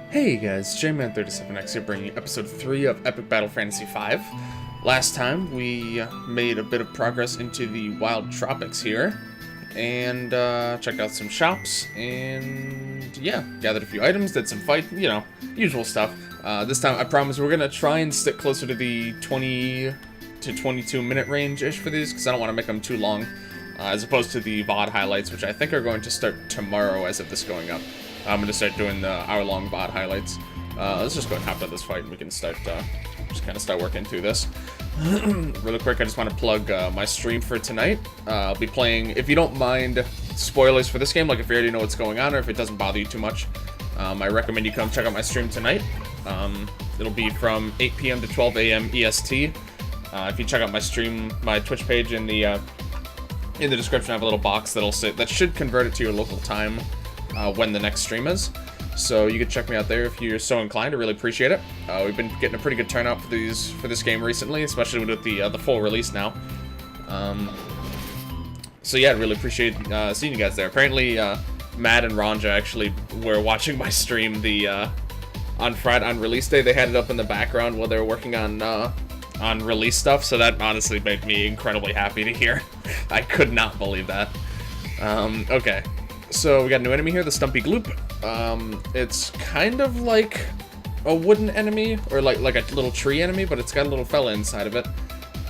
Hey guys, J-Man37X here bringing you episode 3 of Epic Battle Fantasy V. Last time we made a bit of progress into the Wild Tropics here, and checked out some shops, and yeah, gathered a few items, did some fight, usual stuff. This time I promise we're gonna try and stick closer to the 20 to 22 minute range-ish for these, because I don't want to make them too long, as opposed to the VOD highlights, which I think are going to start tomorrow as of this going up. I'm going to start doing the hour-long VOD highlights. Let's just go and hop into this fight and we can start, just kind of start working through this. Really quick, I just want to plug my stream for tonight. I'll be playing, if you don't mind spoilers for this game, like if you already know what's going on or if it doesn't bother you too much, I recommend you come check out my stream tonight. It'll be from 8 p.m. to 12 a.m. EST. If you check out my stream, my Twitch page in the description, I have a little box that should convert it to your local time. When the next stream is, so you can check me out there if you're so inclined. I really appreciate it. We've been getting a pretty good turnout for this game recently, especially with the full release now. So yeah, I really appreciate seeing you guys there. Apparently, Matt and Ranja actually were watching my stream on Friday on release day. They had it up in the background while they were working on release stuff. So that honestly made me incredibly happy to hear. I could not believe that. Okay. So we got a new enemy here, the Stumpy Gloop. It's kind of like a wooden enemy, or like a little tree enemy, but it's got a little fella inside of it.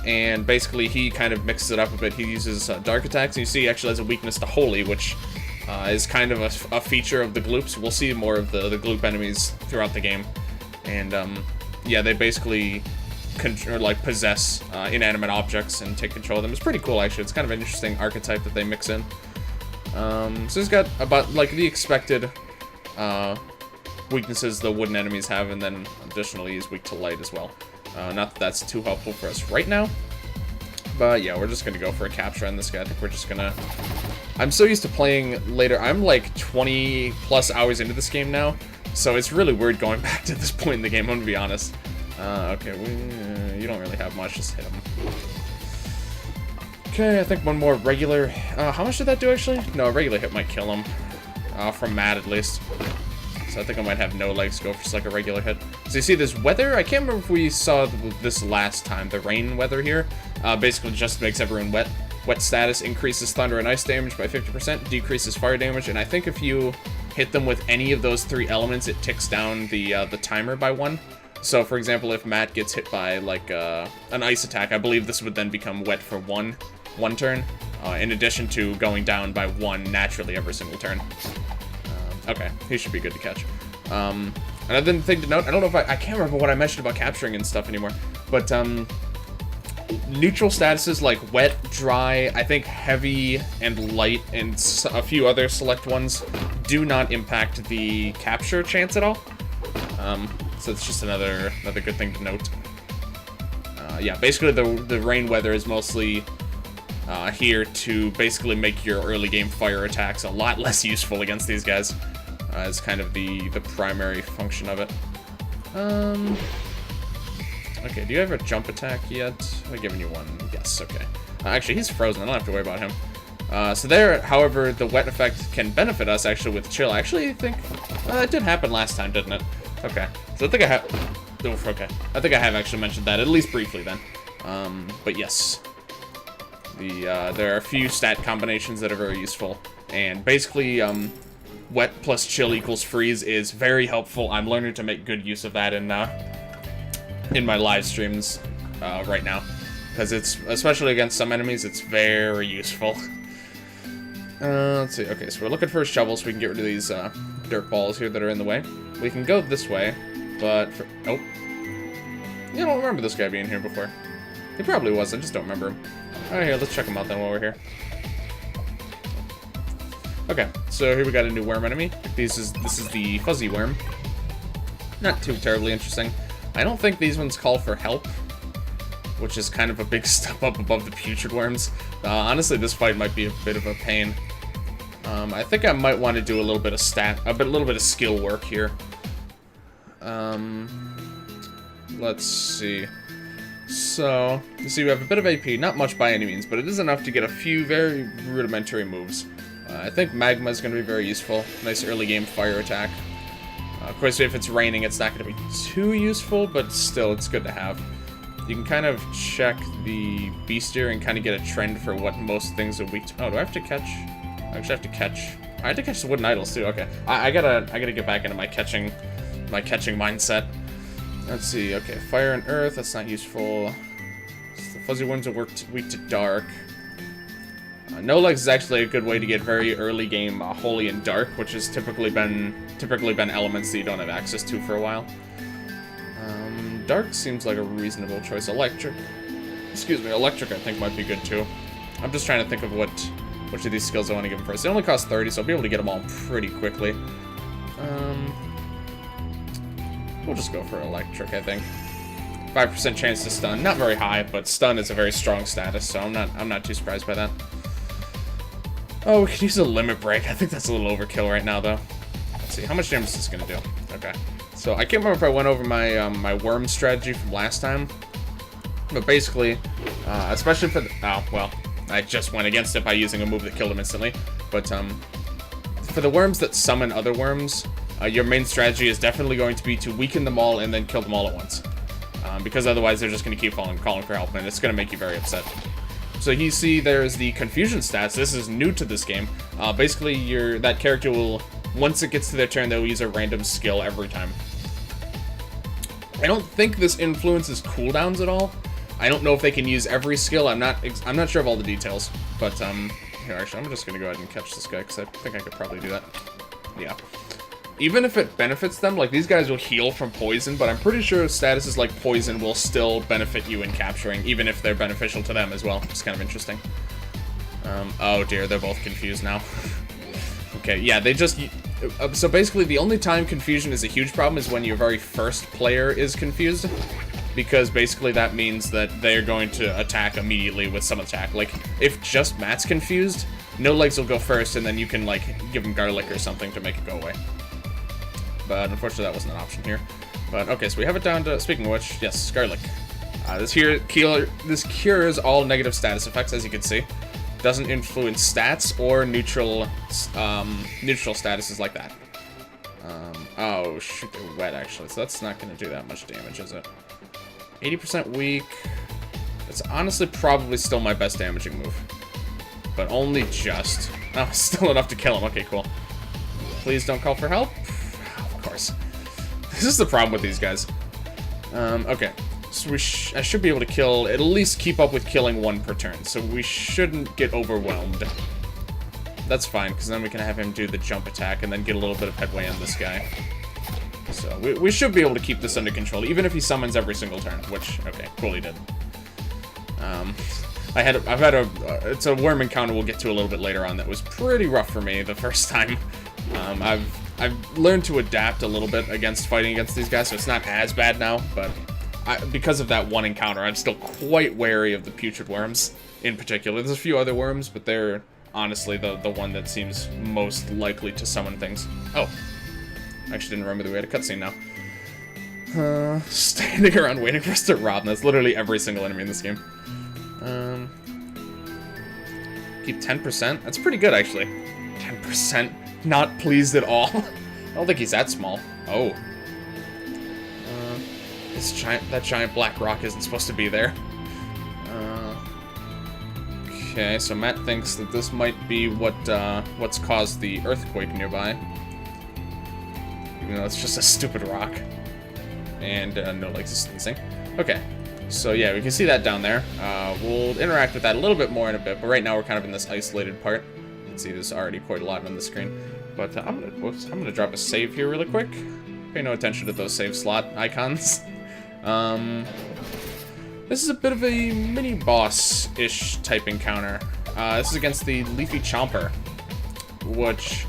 And basically he kind of mixes it up a bit. He uses dark attacks, and you see he actually has a weakness to Holy, which is kind of a feature of the Gloops. We'll see more of the Gloop enemies throughout the game. And yeah, they basically possess inanimate objects and take control of them. It's pretty cool, actually. It's kind of an interesting archetype that they mix in. So he's got about, like, the expected, weaknesses the wooden enemies have, and then additionally he's weak to light as well. Not that that's too helpful for us right now, but yeah, we're just gonna go for a capture on this guy. I think we're just gonna... I'm so used to playing later. I'm like 20 plus hours into this game now, so it's really weird going back to this point in the game, I'm gonna be honest. Okay, you don't really have much, just hit him. Okay, I think one more regular... how much did that do, actually? No, a regular hit might kill him. From Matt, at least. So I think I might have no legs go for just like a regular hit. So you see this weather? I can't remember if we saw this last time. The rain weather here. Basically just makes everyone wet. Wet status increases thunder and ice damage by 50%, decreases fire damage, and I think if you hit them with any of those three elements, it ticks down the timer by 1. So, for example, if Matt gets hit by, like, an ice attack, I believe this would then become wet for one turn, in addition to going down by 1 naturally every single turn. Okay, he should be good to catch. Another thing to note, I don't know if I can't remember what I mentioned about capturing and stuff anymore, but, neutral statuses like wet, dry, I think heavy, and light, and a few other select ones do not impact the capture chance at all. So it's just another good thing to note. Yeah, basically the rain weather is mostly here to basically make your early game fire attacks a lot less useful against these guys. Is kind of the primary function of it. Okay, do you have a jump attack yet? I've given you one. Yes, okay. Actually, he's frozen. I don't have to worry about him. So there, however, the wet effect can benefit us actually with chill. I actually think it did happen last time, didn't it? Okay, so I think I have... Oof, okay. I think I have actually mentioned that, at least briefly then. But yes. There are a few stat combinations that are very useful. And basically, wet plus chill equals freeze is very helpful. I'm learning to make good use of that in my live streams right now. Because it's, especially against some enemies, it's very useful. Let's see. Okay, so we're looking for a shovel so we can get rid of these dirt balls here that are in the way. We can go this way, but... Oh. I don't remember this guy being here before. He probably was, I just don't remember him. Alright, here, let's check him out then while we're here. Okay, so here we got a new worm enemy. This is the fuzzy worm. Not too terribly interesting. I don't think these ones call for help, which is kind of a big step up above the putrid worms. Honestly, this fight might be a bit of a pain. I think I might want to do a little bit of little bit of skill work here. Let's see. So, you see we have a bit of AP, not much by any means, but it is enough to get a few very rudimentary moves. I think Magma is going to be very useful. Nice early game fire attack. Of course, if it's raining, it's not going to be too useful, but still, it's good to have. You can kind of check the bestiary and kind of get a trend for what most things are weak to. Oh, do I have to catch? I actually have to catch. I had to catch the wooden idols too. Okay, I gotta get back into my catching mindset. Let's see. Okay, fire and earth. That's not useful. The fuzzy worms are weak to dark. No legs is actually a good way to get very early game holy and dark, which has typically been elements that you don't have access to for a while. Dark seems like a reasonable choice. Electric. Excuse me, electric I think might be good too. I'm just trying to think of which of these skills I want to give him first. They only cost 30, so I'll be able to get them all pretty quickly. We'll just go for electric, I think. 5% chance to stun. Not very high, but stun is a very strong status, so I'm not too surprised by that. Oh, we could use a limit break. I think that's a little overkill right now, though. Let's see, how much damage is this gonna do? Okay. So I can't remember if I went over my my worm strategy from last time, but basically, especially for the, oh well, I just went against it by using a move that killed him instantly. But for the worms that summon other worms, your main strategy is definitely going to be to weaken them all and then kill them all at once, because otherwise they're just going to keep calling for help, and it's going to make you very upset. So you see, there's the confusion stats. This is new to this game. Basically, that character will, once it gets to their turn, they'll use a random skill every time. I don't think this influences cooldowns at all. I don't know if they can use every skill. I'm not sure of all the details. But here, actually, I'm just gonna go ahead and catch this guy because I think I could probably do that. Yeah. Even if it benefits them, like these guys will heal from poison, but I'm pretty sure statuses like poison will still benefit you in capturing, even if they're beneficial to them as well. It's kind of interesting. Oh dear, they're both confused now. Okay, yeah, they just. So basically, the only time confusion is a huge problem is when your very first player is confused, because basically that means that they're going to attack immediately with some attack. Like, if just Matt's confused, no legs will go first, and then you can, like, give him garlic or something to make it go away. But unfortunately, that wasn't an option here. But okay, so we have it down to, speaking of which, yes, garlic. This cures all negative status effects, as you can see. Doesn't influence stats or neutral statuses like that. Oh shoot, they're wet actually, so that's not going to do that much damage, is it? 80% weak. It's honestly probably still my best damaging move, but only just. Oh, still enough to kill him. Okay, cool. Please don't call for help. Of course. This is the problem with these guys. Okay. So I should be able to at least keep up with killing one per turn, so we shouldn't get overwhelmed. That's fine, because then we can have him do the jump attack and then get a little bit of headway on this guy. So we should be able to keep this under control, even if he summons every single turn, which, okay, cool, he did. It's a worm encounter we'll get to a little bit later on that was pretty rough for me the first time. I've learned to adapt a little bit against fighting against these guys, so it's not as bad now, but because of that one encounter, I'm still quite wary of the putrid worms in particular. There's a few other worms, but they're honestly the one that seems most likely to summon things. Oh, I actually didn't remember that we had a cutscene now. Standing around waiting for us to rob. That's literally every single enemy in this game. Keep 10%. That's pretty good, actually. 10%. Not pleased at all. I don't think he's that small. Oh. That giant black rock isn't supposed to be there. Okay, so Matt thinks that this might be what's caused the earthquake nearby. Even though it's just a stupid rock. And no legs distancing. Okay, so yeah, we can see that down there. We'll interact with that a little bit more in a bit, but right now we're kind of in this isolated part. You can see there's already quite a lot on the screen. But I'm gonna drop a save here really quick. Pay no attention to those save slot icons. This is a bit of a mini-boss-ish type encounter. This is against the Leafy Chomper, which,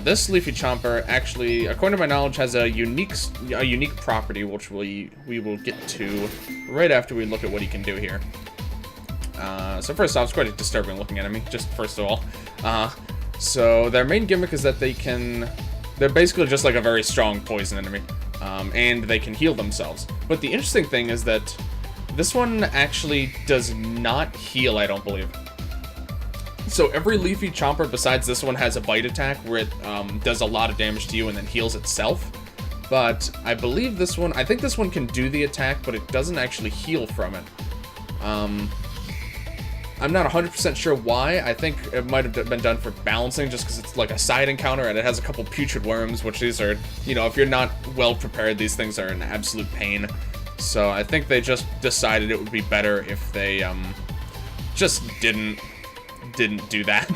this Leafy Chomper actually, according to my knowledge, has a unique property, which we will get to right after we look at what he can do here. So first off, it's quite disturbing looking at me, just first of all. So their main gimmick is that they're basically just like a very strong poison enemy. And they can heal themselves. But the interesting thing is that this one actually does not heal, I don't believe. So every Leafy Chomper besides this one has a bite attack where it does a lot of damage to you and then heals itself. But I believe this one, I think this one can do the attack, but it doesn't actually heal from it. I'm not 100% sure why. I think it might have been done for balancing, just because it's like a side encounter and it has a couple putrid worms, which these are, you know, if you're not well prepared, these things are an absolute pain. So I think they just decided it would be better if they just didn't do that.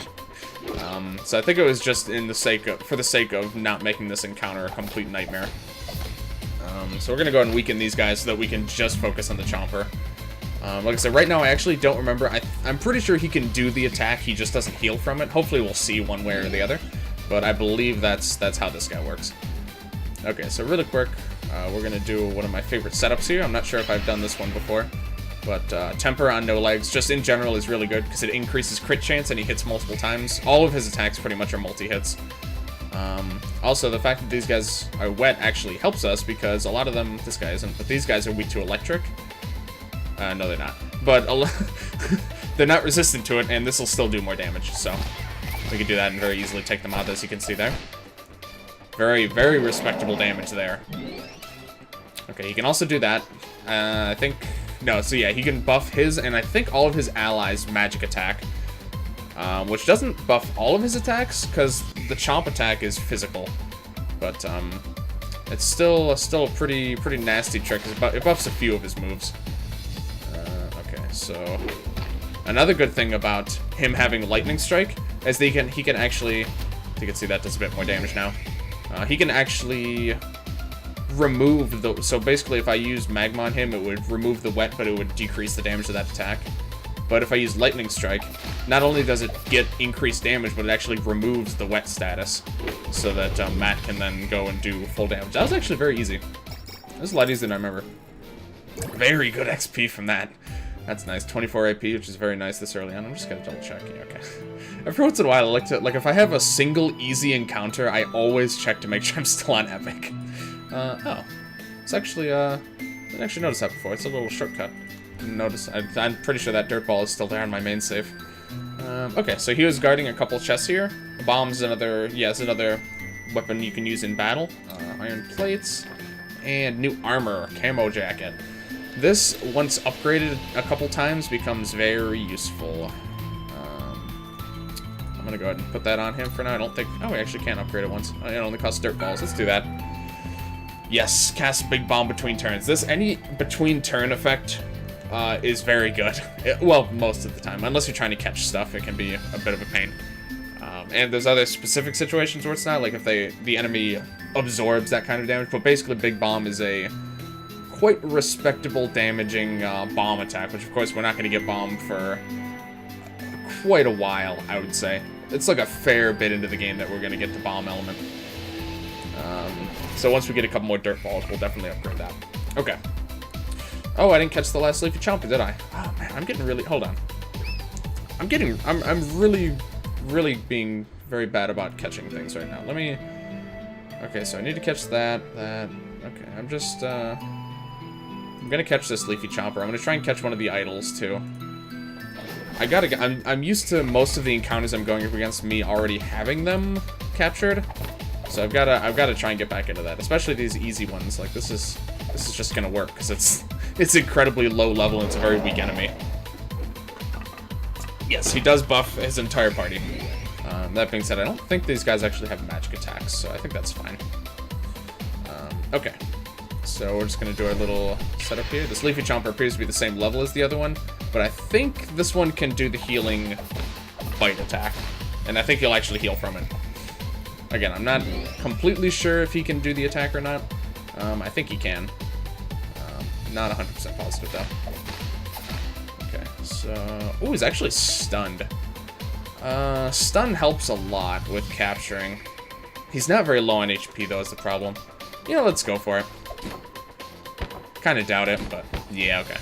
So I think it was just for the sake of not making this encounter a complete nightmare. So we're gonna go ahead and weaken these guys so that we can just focus on the Chomper. Like I said, right now I actually don't remember. I'm pretty sure he can do the attack, he just doesn't heal from it. Hopefully we'll see one way or the other, but I believe that's how this guy works. Okay, so really quick, we're gonna do one of my favorite setups here. I'm not sure if I've done this one before, but Temper on no legs, just in general, is really good because it increases crit chance and he hits multiple times. All of his attacks pretty much are multi-hits. Also, the fact that these guys are wet actually helps us because a lot of them, this guy isn't, but these guys are weak to electric. No, they're not. But they're not resistant to it, and this will still do more damage. So we can do that and very easily take them out, as you can see there. Very, very respectable damage there. Okay, he can also do that. I think... No, so yeah, he can buff his, and I think all of his allies' magic attack. Which doesn't buff all of his attacks, because the Chomp attack is physical. But, it's still a pretty nasty trick, because it buffs a few of his moves. So, another good thing about him having Lightning Strike is that he can actually, you can see that does a bit more damage now. He can actually remove the, so basically if I use Magma on him, it would remove the wet, but it would decrease the damage of that attack. But if I use Lightning Strike, not only does it get increased damage, but it actually removes the wet status, so that Matt can then go and do full damage. That was actually very easy. That was a lot easier than I remember. Very good XP from that. That's nice. 24 AP, which is very nice this early on. I'm just gonna double check. Yeah, okay. Every once in a while, I like to, like, if I have a single easy encounter, I always check to make sure I'm still on epic. Oh. It's actually, I didn't actually notice that before. It's a little shortcut. Didn't notice. I'm pretty sure that dirt ball is still there on my main save. Okay, so he was guarding a couple chests here. A bomb's another, yeah, it's another weapon you can use in battle. Iron plates. And new armor, camo jacket. This, once upgraded a couple times, becomes very useful. I'm gonna go ahead and put that on him for now. I don't think... Oh, we actually can't upgrade it once. It only costs dirt balls. Let's do that. Yes, cast Big Bomb between turns. This, any between turn effect is very good. Well, most of the time. Unless you're trying to catch stuff, it can be a bit of a pain. And there's other specific situations where it's not, like if the enemy absorbs that kind of damage. But basically, Big Bomb is a quite respectable damaging bomb attack, which of course we're not going to get bombed for quite a while, I would say. It's like a fair bit into the game that we're going to get the bomb element. So once we get a couple more dirt balls, we'll definitely upgrade that. Okay. Oh, I didn't catch the last Leafy Chomper, did I? Oh man, I'm getting really... Hold on. I'm really being very bad about catching things right now. Let me... Okay, so I need to catch that. Okay, I'm just... I'm gonna catch this Leafy Chomper. I'm gonna try and catch one of the idols too. I'm used to most of the encounters I'm going up against me already having them captured, so I've gotta try and get back into that. Especially these easy ones. Like this is just gonna work because it's incredibly low level and it's a very weak enemy. Yes, he does buff his entire party. That being said, I don't think these guys actually have magic attacks, so I think that's fine. Okay. So we're just going to do our little setup here. This Leafy Chomper appears to be the same level as the other one, but I think this one can do the healing bite attack, and I think he'll actually heal from it. Again, I'm not completely sure if he can do the attack or not. I think he can. Not 100% positive, though. Okay, so... Ooh, he's actually stunned. Stun helps a lot with capturing. He's not very low on HP, though, is the problem. You know, let's go for it. Kind of doubt it, but yeah, okay.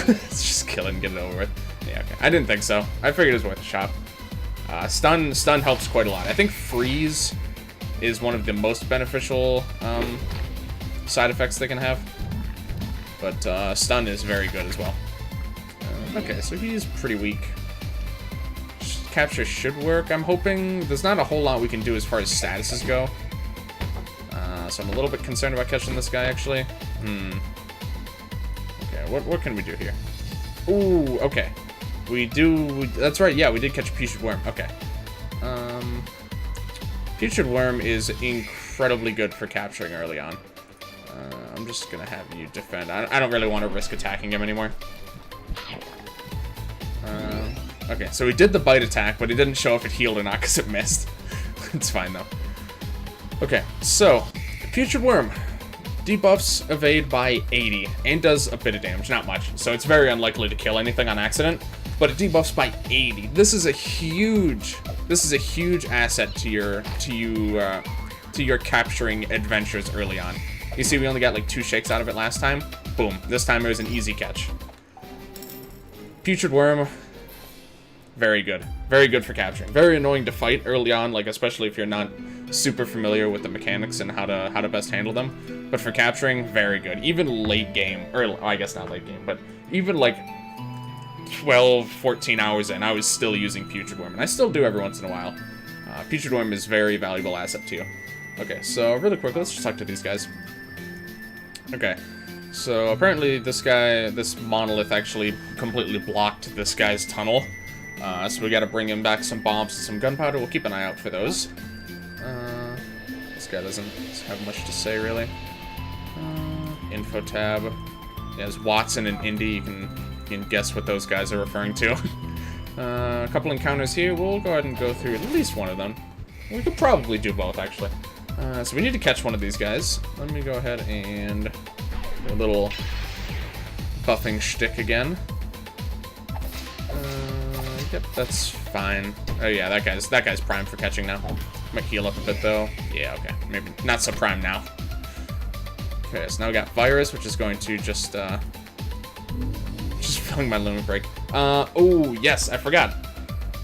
Let's just kill it and get it over with. Yeah, okay. I didn't think so. I figured it was worth a shot. Stun helps quite a lot. I think freeze is one of the most beneficial side effects they can have. But stun is very good as well. Okay, so he's pretty weak. Capture should work, I'm hoping. There's not a whole lot we can do as far as statuses go. So I'm a little bit concerned about catching this guy, actually. Okay, what can we do here? Ooh, okay. That's right, yeah, we did catch a Putrid Worm. Okay. Putrid Worm is incredibly good for capturing early on. I'm just gonna have you defend. I don't really want to risk attacking him anymore. Okay, so he did the bite attack, but he didn't show if it healed or not because it missed. It's fine, though. Okay, so, Putrid Worm debuffs evade by 80 and does a bit of damage, not much. So it's very unlikely to kill anything on accident, but it debuffs by 80. This is a huge asset to your capturing adventures early on. You see, we only got like 2 shakes out of it last time. Boom. This time it was an easy catch. Putrid Worm, very good. Very good for capturing. Very annoying to fight early on, like especially if you're not super familiar with the mechanics and how to best handle them. But for capturing, very good. Even late game, or I guess not late game, but even like 12, 14 hours in, I was still using Putrid Worm, and I still do every once in a while. Putrid Worm is a very valuable asset to you. Okay, so really quick, let's just talk to these guys. Okay, so apparently this monolith actually completely blocked this guy's tunnel. So we gotta bring him back some bombs and some gunpowder. We'll keep an eye out for those. This guy doesn't have much to say, really. Info tab. There's Watson and Indy. You can guess what those guys are referring to. A couple encounters here. We'll go ahead and go through at least one of them. We could probably do both, actually. So we need to catch one of these guys. Let me go ahead and do a little buffing shtick again. Yep, that's fine. Oh yeah, that guy's prime for catching now. Might heal up a bit though. Yeah, okay. Maybe not so prime now. Okay, so now we got Virus, which is going to just filling my limit break. Oh yes, I forgot.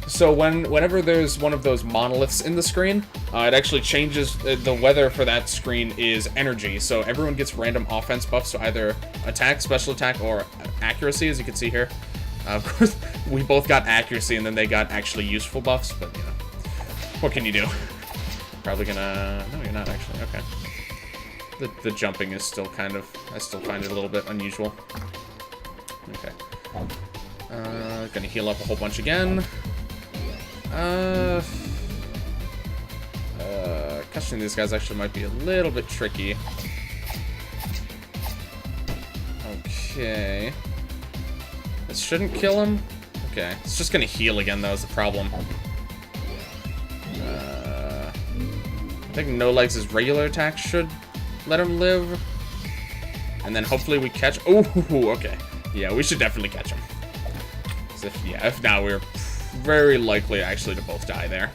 So whenever there's one of those monoliths in the screen, it actually changes, the weather for that screen is energy, so everyone gets random offense buffs, so either attack, special attack, or accuracy, as you can see here. Of course, we both got accuracy, and then they got actually useful buffs, but, you know, what can you do? Probably gonna, no, you're not actually, okay. The jumping is still kind of, I still find it a little bit unusual. Okay. Gonna heal up a whole bunch again. Catching these guys actually might be a little bit tricky. Okay. This shouldn't kill him. Okay. It's just gonna heal again, though, is the problem. I think No Legs' regular attack should let him live. And then hopefully we catch... Oh, okay. Yeah, we should definitely catch him. If not, we're very likely actually to both die there.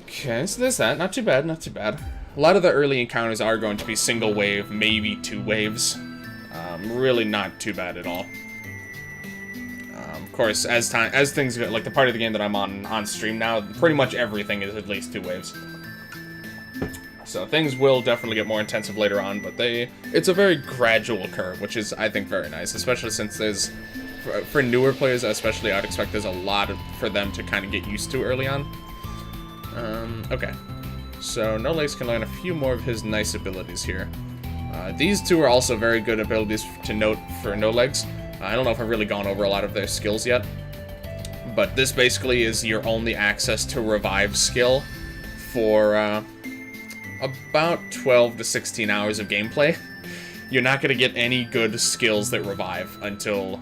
Okay, so there's that. Not too bad, not too bad. A lot of the early encounters are going to be single wave, maybe 2 waves. Really not too bad at all. Of course, as things go, like the part of the game that I'm on stream now, pretty much everything is at least 2 waves. So things will definitely get more intensive later on, but it's a very gradual curve, which is, I think, very nice, especially since there's, for newer players especially, I'd expect there's a lot for them to kind of get used to early on. Okay. So No Legs can learn a few more of his nice abilities here. These 2 are also very good abilities to note for No Legs. I don't know if I've really gone over a lot of their skills yet, but this basically is your only access to revive skill for about 12 to 16 hours of gameplay. You're not going to get any good skills that revive until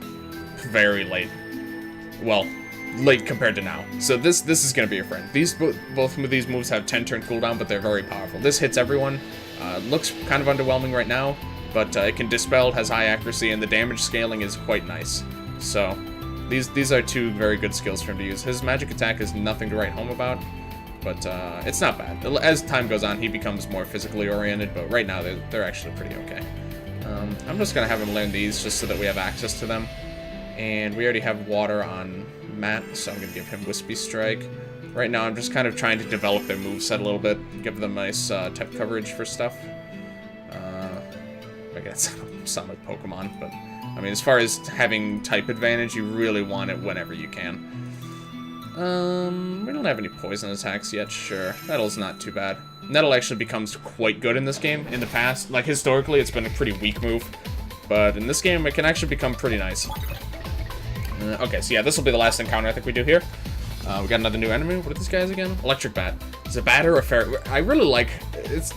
very late. Well, late compared to now. So this is going to be your friend. Both of these moves have 10-turn cooldown, but they're very powerful. This hits everyone. Looks kind of underwhelming right now, but it can dispel, has high accuracy, and the damage scaling is quite nice. So these are 2 very good skills for him to use. His magic attack is nothing to write home about, but it's not bad. As time goes on, he becomes more physically oriented, but right now they're actually pretty okay. I'm just going to have him learn these just so that we have access to them. And we already have water on Matt, so I'm going to give him Wispy Strike. Right now, I'm just kind of trying to develop their moveset a little bit, give them nice type coverage for stuff. I guess it's not like Pokemon, but I mean, as far as having type advantage, you really want it whenever you can. We don't have any poison attacks yet, sure. Battle's not too bad. Nettle actually becomes quite good in this game. In the past, like historically, it's been a pretty weak move. But in this game, it can actually become pretty nice. Okay, so yeah, this will be the last encounter I think we do here. We got another new enemy. What are these guys again? Electric bat. Is it a bat or a ferret? I really like...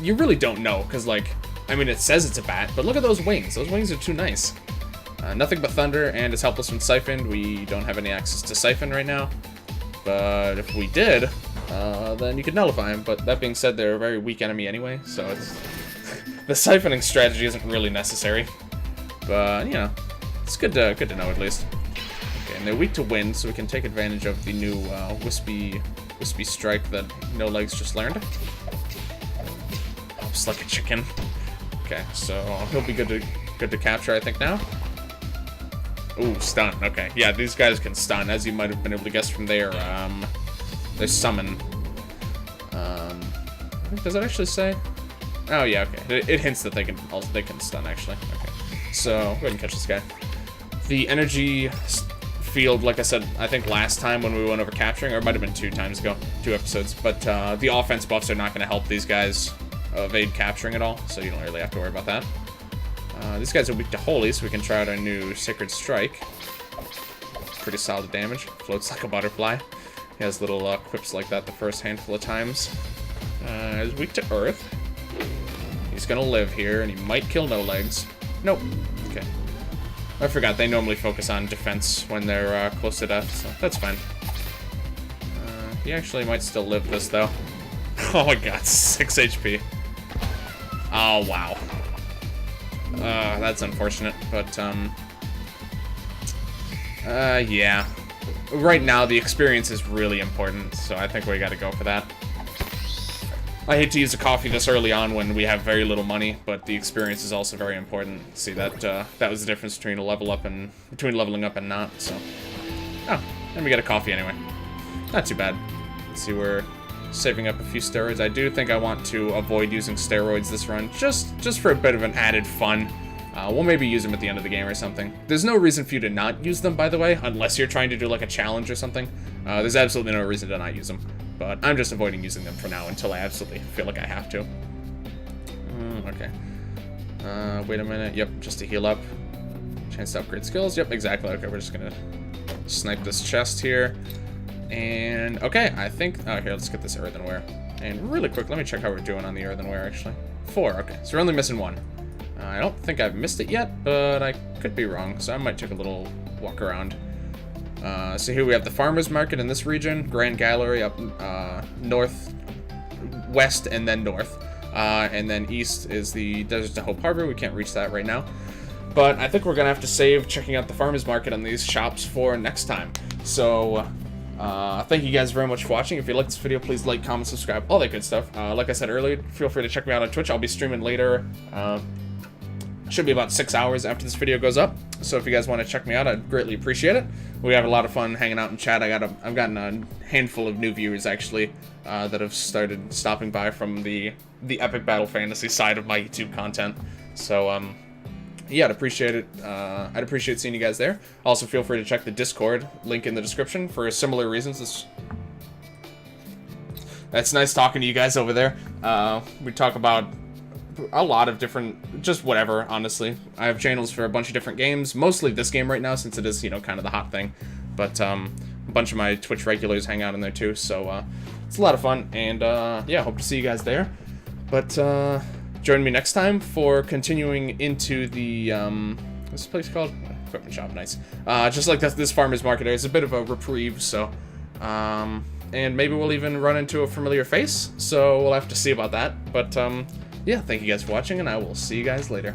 You really don't know, because, like... I mean, it says it's a bat, but look at those wings. Those wings are too nice. Nothing but thunder, and it's helpless when siphoned. We don't have any access to siphon right now. But if we did, then you could nullify him. But that being said, they're a very weak enemy anyway, so it's... the siphoning strategy isn't really necessary. But, you know, it's good to know at least. Okay, and they're weak to wind, so we can take advantage of the new wispy strike that No Legs just learned. Just like a chicken. Okay, so he'll be good to capture, I think, now. Ooh, stun. Okay, yeah, these guys can stun, as you might have been able to guess from their summon. Does it actually say? Oh yeah, okay. It hints that they can stun actually. Okay, so go ahead and catch this guy. The energy field, like I said, I think last time when we went over capturing, or it might have been 2 times ago, 2 episodes. But the offense buffs are not going to help these guys evade capturing at all, so you don't really have to worry about that. These guys are weak to holy, so we can try out our new Sacred Strike. Pretty solid damage. Floats like a butterfly. He has little quips like that the first handful of times. He's weak to earth. He's gonna live here, and he might kill No Legs. Nope. Okay. I forgot, they normally focus on defense when they're close to death, so that's fine. He actually might still live this, though. Oh my god, 6 HP. Oh, wow. That's unfortunate, but, yeah. Right now, the experience is really important, so I think we gotta go for that. I hate to use a coffee this early on when we have very little money, but the experience is also very important. See, that was the difference between leveling up and not, so. Oh, and we get a coffee anyway. Not too bad. Let's see, we're saving up a few steroids. I do think I want to avoid using steroids this run, just for a bit of an added fun. We'll maybe use them at the end of the game or something. There's no reason for you to not use them, by the way, unless you're trying to do like a challenge or something. There's absolutely no reason to not use them. But I'm just avoiding using them for now until I absolutely feel like I have to. Okay. Wait a minute. Yep, just to heal up. Chance to upgrade skills. Yep, exactly. Okay, we're just gonna snipe this chest here. And, okay, I think... Oh, here, let's get this earthenware. And really quick, let me check how we're doing on the earthenware, actually. 4, okay. So we're only missing 1. I don't think I've missed it yet, but I could be wrong, so I might take a little walk around. So here we have the Farmer's Market in this region, Grand Gallery up north, west, and then north. And then east is the Desert to Hope Harbor. We can't reach that right now. But I think we're going to have to save checking out the Farmer's Market on these shops for next time. So, thank you guys very much for watching. If you liked this video, please like, comment, subscribe, all that good stuff. Like I said earlier, feel free to check me out on Twitch. I'll be streaming later. Should be about 6 hours after this video goes up. So if you guys want to check me out, I'd greatly appreciate it. We have a lot of fun hanging out in chat. I've gotten a handful of new viewers actually that have started stopping by from the epic battle fantasy side of my YouTube content. So yeah, I'd appreciate it. I'd appreciate seeing you guys there. Also, feel free to check the Discord link in the description for similar reasons. That's nice talking to you guys over there. We talk about a lot of different, just whatever, honestly. I have channels for a bunch of different games, mostly this game right now since it is, you know, kind of the hot thing. But a bunch of my Twitch regulars hang out in there too, so it's a lot of fun. And yeah, hope to see you guys there. But join me next time for continuing into the what's this place called? Equipment shop. Nice. Just like this Farmer's Market area is a bit of a reprieve, so and maybe we'll even run into a familiar face, so we'll have to see about that. But yeah, thank you guys for watching, and I will see you guys later.